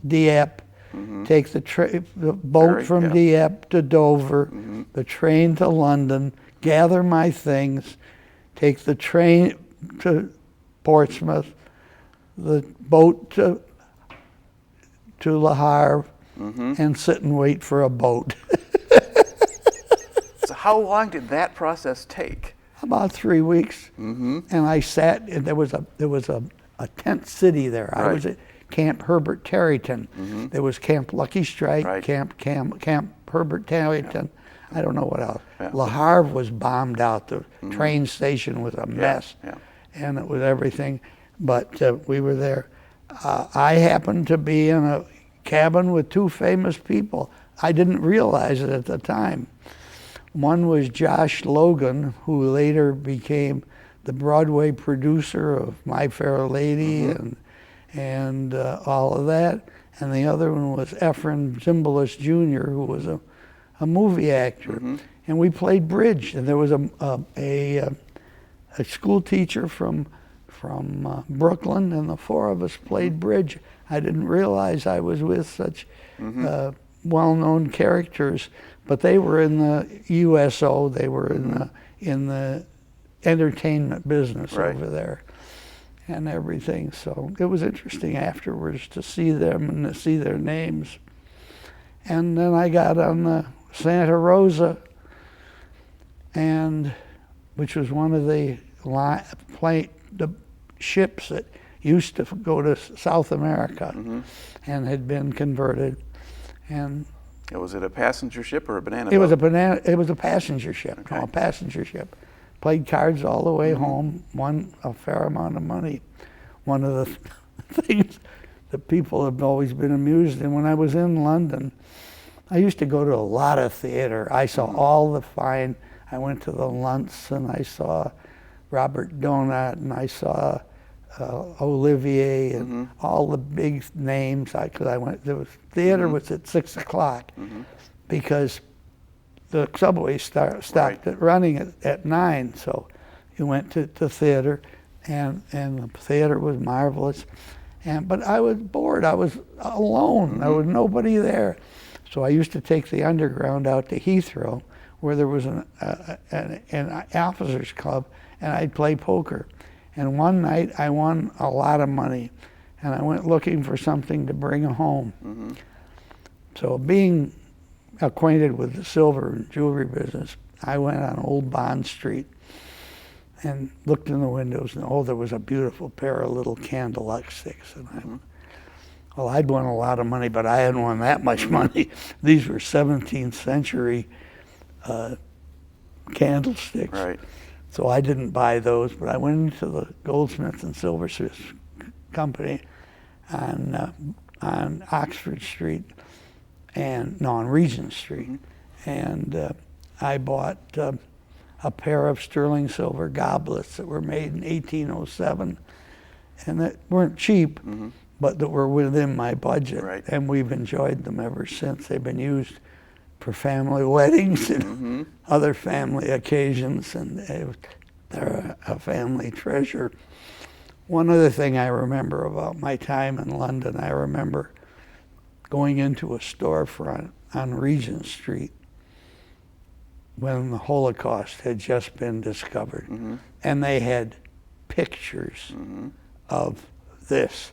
Dieppe, take the boat from Dieppe to Dover, the train to London, gather my things, take the train to Portsmouth, the boat to Le Havre, and sit and wait for a boat. So how long did that process take? About 3 weeks. And I sat, and there was a tent city there. I was Camp Herbert Tarryton. There was Camp Lucky Strike, Right. Camp Herbert Tarryton. I don't know what else. Yeah. Le Havre was bombed out. The train station was a mess, yeah. and it was everything. But we were there. I happened to be in a cabin with two famous people. I didn't realize it at the time. One was Josh Logan, who later became the Broadway producer of My Fair Lady and all of that. And the other one was Efren Zimbalist Jr., who was a movie actor. And we played bridge. And there was a school teacher from Brooklyn, and the four of us played bridge. I didn't realize I was with such well-known characters, but they were in the USO. They were in the entertainment business over there and everything. So it was interesting afterwards to see them and to see their names. And then I got on the Santa Rosa, and which was one of the ships that used to go to South America and had been converted. And Was it a passenger ship or a banana it boat? it was a passenger ship. Okay. No, a passenger ship. Played cards all the way home, won a fair amount of money. One of the things that people have always been amused in, when I was in London, I used to go to a lot of theater. I saw all the fine, I went to the Luntz, and I saw Robert Donat, and I saw Olivier, and all the big names. Because I went, there was theater was at 6 o'clock because the subway stopped at running at 9. So you went to theater, and the theater was marvelous. But I was bored. I was alone. There was nobody there. So I used to take the underground out to Heathrow, where there was an officers club, and I'd play poker. And one night I won a lot of money, and I went looking for something to bring home. So being acquainted with the silver and jewelry business, I went on Old Bond Street and looked in the windows, and there was a beautiful pair of little candlelight sticks. And I'd won a lot of money, but I hadn't won that much money. These were 17th century candlesticks. Right. So I didn't buy those, but I went into the Goldsmith and Silversmith Company on Oxford Street, on Regent Street, and I bought a pair of sterling silver goblets that were made in 1807, and that weren't cheap, but that were within my budget, Right. and we've enjoyed them ever since. They've been used for family weddings and other family occasions, and they're a family treasure. One other thing I remember about my time in London, I remember going into a storefront on Regent Street when the Holocaust had just been discovered, and they had pictures of this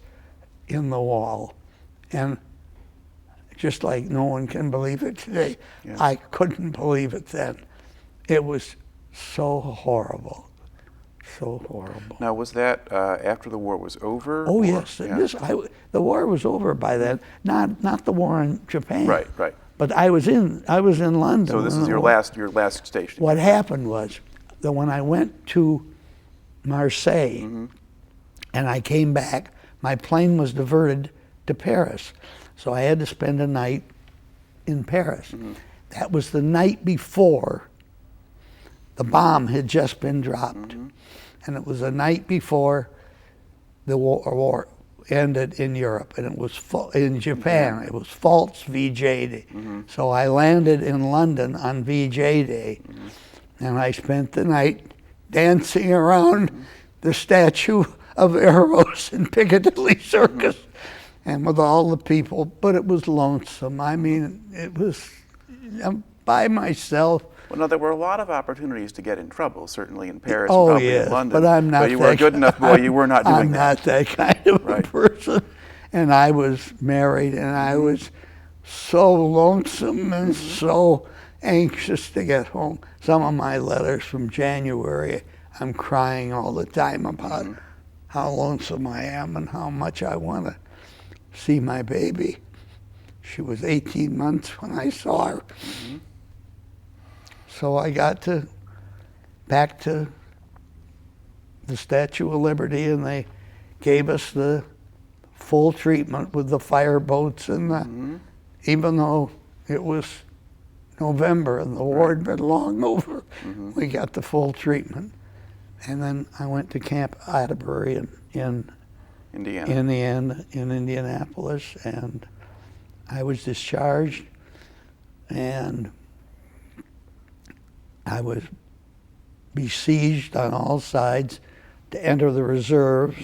in the wall, and just like no one can believe it today, I couldn't believe it then. It was so horrible, so horrible. Now, was that after the war was over? Oh or- yes, Yeah. the war was over by then. Not the war in Japan. Right, right. But I was in London. So this when is the your war- last station. What happened was that when I went to Marseille and I came back, my plane was diverted to Paris. So I had to spend a night in Paris. That was the night before the bomb had just been dropped. And it was the night before the war ended in Europe, and it was in Japan. It was false VJ Day. So I landed in London on VJ Day, and I spent the night dancing around the statue of Eros in Piccadilly Circus, and with all the people. But it was lonesome. I mean, it was by myself. Well, no, there were a lot of opportunities to get in trouble, certainly in Paris, Oh probably yes, in London. but I'm not. But you were a good enough boy. You were not doing I'm that. not that kind of a Right. person. And I was married, and I was so lonesome and so anxious to get home. Some of my letters from January, I'm crying all the time about how lonesome I am and how much I want to see my baby. She was 18 months when I saw her. So I got back to the Statue of Liberty, and they gave us the full treatment with the fire boats and even though it was November and the war had been long over, we got the full treatment. And then I went to Camp Atterbury in Indianapolis, and I was discharged, and I was besieged on all sides to enter the reserves,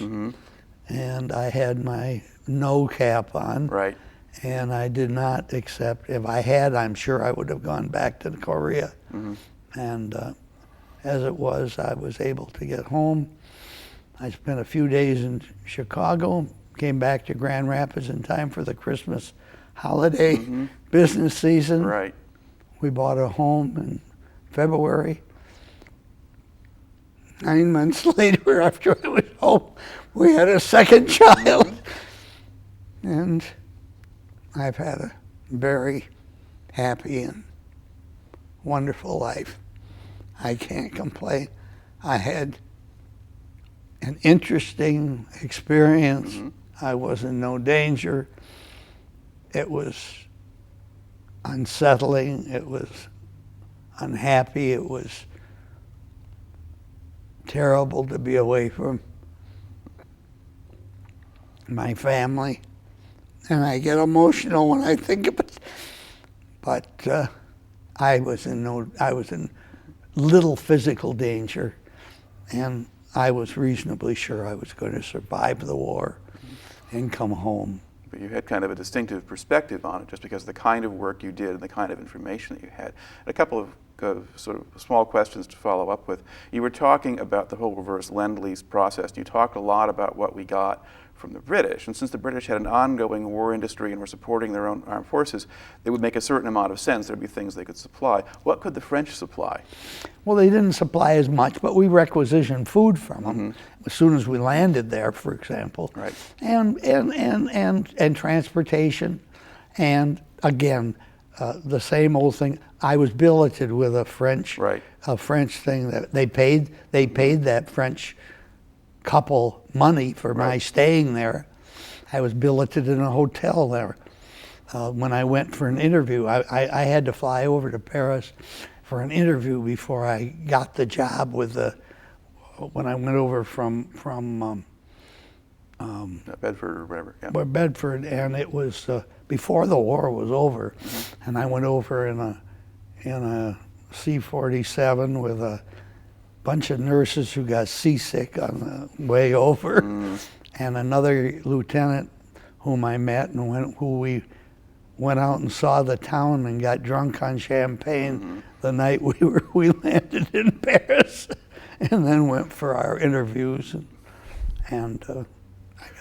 and I had my no cap on. Right. And I did not accept. If I had, I'm sure I would have gone back to Korea. And as it was, I was able to get home. I spent a few days in Chicago, came back to Grand Rapids in time for the Christmas holiday business season. Right. We bought a home in February. 9 months later, after I was home, we had a second child. And I've had a very happy and wonderful life. I can't complain. I had an interesting experience. I was in no danger. It was unsettling. It was unhappy. It was terrible to be away from my family. And I get emotional when I think of it. But I was in little physical danger, and I was reasonably sure I was going to survive the war and come home. But you had kind of a distinctive perspective on it just because of the kind of work you did and the kind of information that you had. And a couple of sort of small questions to follow up with. You were talking about the whole reverse lend-lease process. You talked a lot about what we got from the British. And since the British had an ongoing war industry and were supporting their own armed forces, it would make a certain amount of sense. There'd be things they could supply. What could the French supply? Well, they didn't supply as much, but we requisitioned food from them as soon as we landed there, for example. Right. And transportation. And again, the same old thing. I was billeted with a French thing that they paid that French couple money for my staying there. I was billeted in a hotel there. When I went for an interview, I had to fly over to Paris for an interview before I got the job with when I went over from Bedford or whatever. Yeah. Bedford, and it was before the war was over, and I went over in a C-47 with a bunch of nurses who got seasick on the way over, and another lieutenant whom I met and who we went out and saw the town and got drunk on champagne the night we landed in Paris, and then went for our interviews, and I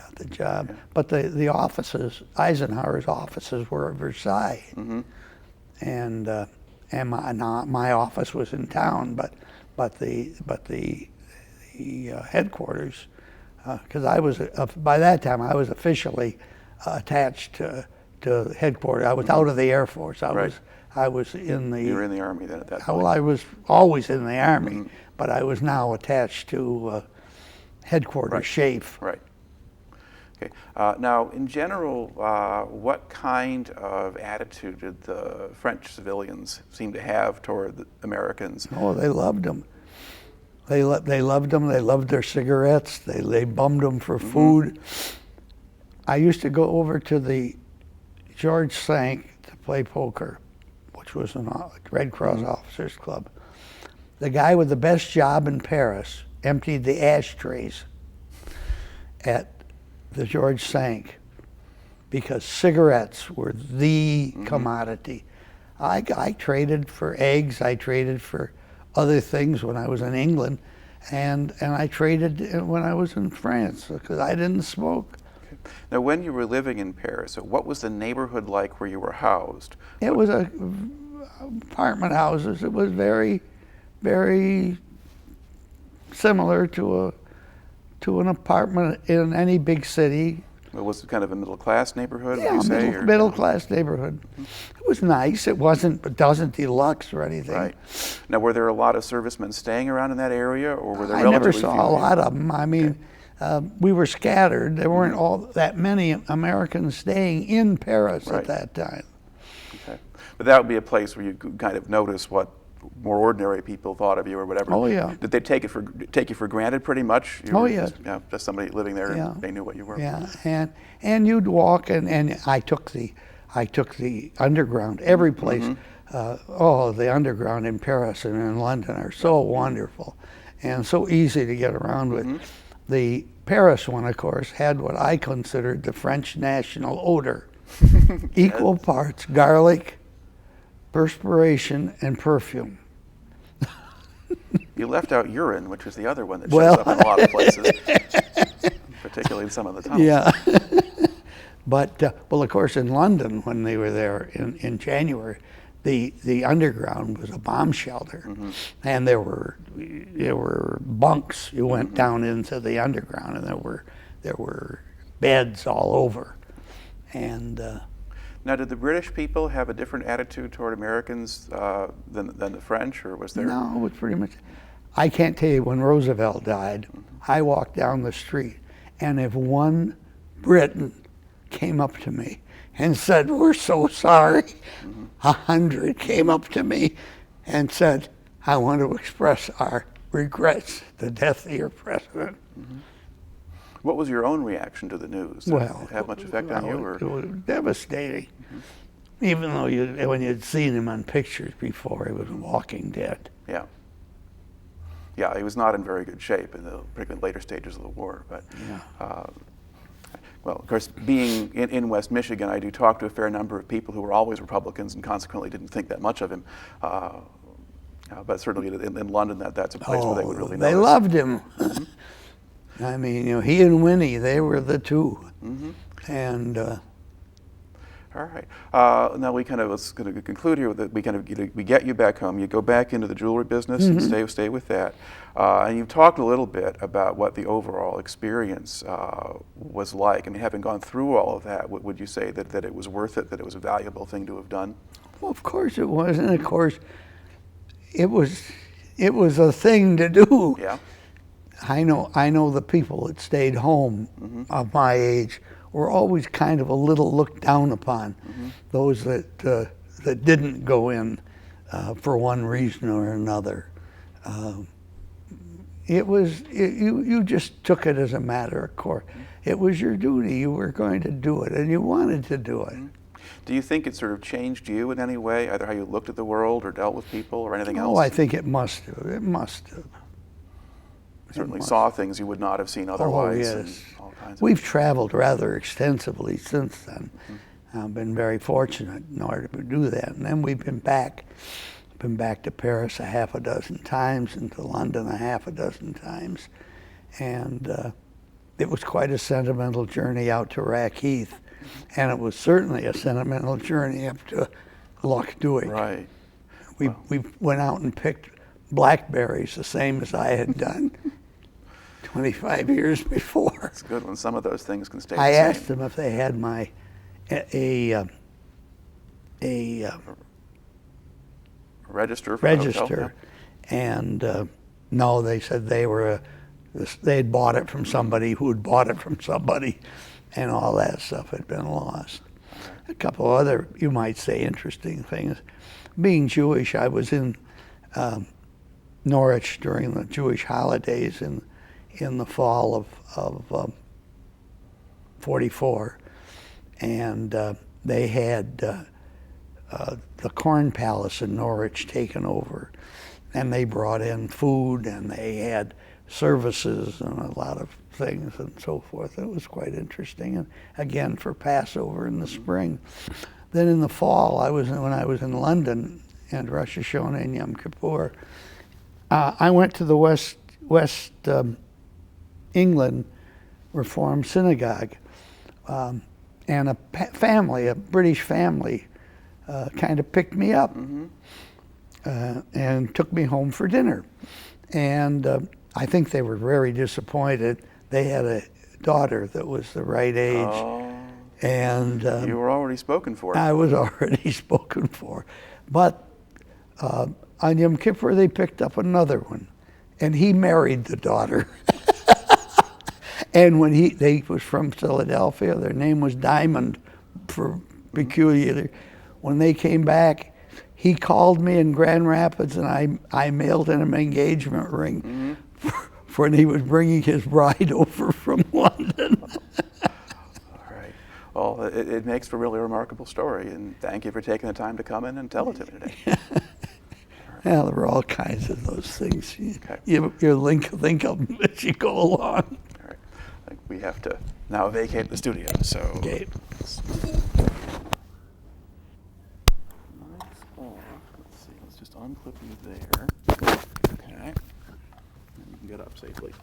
got the job. But the offices, Eisenhower's offices, were at Versailles, and my office was in town, but the headquarters, because I was by that time I was officially attached to headquarters. I was out of the Air Force. I was in the. You were in the Army then at that point. Well, I was always in the Army, but I was now attached to headquarters, SHAEF. Right. Okay. Now, in general, what kind of attitude did the French civilians seem to have toward the Americans? Oh, they loved them. They loved them. They loved their cigarettes. They bummed them for food. I used to go over to the George Cinq to play poker, which was a Red Cross Officers Club. The guy with the best job in Paris emptied the ashtrays at the George Cinq because cigarettes were the commodity. I traded for eggs. I traded for other things when I was in England, and I traded when I was in France because I didn't smoke. Okay. Now, when you were living in Paris, what was the neighborhood like where you were housed? It was apartment houses. It was very, very similar to an apartment in any big city. Well, was it kind of a middle-class neighborhood, would Yeah, you say? or- middle-class neighborhood. It was nice. It wasn't deluxe or anything. Right. Now, were there a lot of servicemen staying around in that area, or were there I never relatively saw few? a lot of them. I mean, we were scattered. There weren't Mm-hmm. all that many Americans staying in Paris Right. at that time. Okay. But that would be a place where you could kind of notice what more ordinary people thought of you or whatever. Oh, yeah. Did they take you for granted pretty much? You Oh, were yeah. Just somebody living there, Yeah. and they knew what you were. Yeah, and you'd walk, and I took the underground. Every place, the underground in Paris and in London are so wonderful, and so easy to get around with. The Paris one, of course, had what I considered the French national odor, equal parts garlic, perspiration, and perfume. You left out urine, which was the other one that Well- shows up in a lot of places, particularly in some of the tunnels. Yeah. But, well, of course, in London, when they were there in January, the underground was a bomb shelter. And there were bunks. You went down into the underground, and there were beds all over. And Now, did the British people have a different attitude toward Americans than the French, or was there? no, it was pretty much. I can't tell you, when Roosevelt died, I walked down the street, and if one Briton came up to me and said, "We're so sorry," 100 came up to me and said, "I want to express our regrets, the death of your president." What was your own reaction to the news? Did Well, it have much effect on you? Or? It was devastating. Even though when you'd seen him on pictures before, he was walking dead. Yeah. Yeah, he was not in very good shape in the particularly later stages of the war. But, well, of course, being in West Michigan, I do talk to a fair number of people who were always Republicans and consequently didn't think that much of him. But certainly in London, that's a place where they would really They notice. loved him. I mean, he and Winnie, they were the two. And All right. Now we kind of was going to conclude here with that. We get you back home. You go back into the jewelry business and stay with that. And you've talked a little bit about what the overall experience was like. I mean, having gone through all of that, would you say that it was worth it? That it was a valuable thing to have done? well, of course it was, and of course it was a thing to do. Yeah. I know the people that stayed home of my age were always kind of a little looked down upon. Those that didn't go in for one reason or another. You just took it as a matter of course. It was your duty. You were going to do it, and you wanted to do it. Do you think it sort of changed you in any way, either how you looked at the world or dealt with people or anything else? Oh, I think it must have. It must have. Certainly saw things you would not have seen otherwise. Oh, and yes. all kinds of We've traveled rather extensively since then. I've been very fortunate in order to do that. And then we've been back to Paris a half a dozen times and to London a half a dozen times. And it was quite a sentimental journey out to Rackheath. And it was certainly a sentimental journey up to Loch Duig. Right. We went out and picked blackberries, the same as I had done 25 years before. It's good when some of those things can stay I the same. asked them if they had my a Register for the hotel, register, and no, they said they'd bought it from somebody who had bought it from somebody, and all that stuff had been lost. A couple other, you might say, interesting things. Being Jewish, I was in Norwich during the Jewish holidays in the fall of 44, and they had the Corn Palace in Norwich taken over, and they brought in food, and they had services and a lot of things and so forth. It was quite interesting, and again for Passover in the spring. Then in the fall, when I was in London and Rosh Hashanah and Yom Kippur, I went to the West England Reform Synagogue, and a British family, kind of picked me up and took me home for dinner. And I think they were very disappointed. They had daughter that was the right age. Oh, And you were already spoken for. I was already spoken for. But on Yom Kippur, they picked up another one. And he married the daughter. And when they was from Philadelphia, their name was Diamond for peculiar. When they came back, he called me in Grand Rapids, and I mailed him an engagement ring for when he was bringing his bride over from London. All right. Well, it makes for a really remarkable story, and thank you for taking the time to come in and tell it to me today. Yeah, there were all kinds of those things. Okay. You think of them as you go along. All right. I think we have to now vacate the studio, so. Okay. Lights off. Let's see. Let's just unclip you there. Okay. And you can get up safely.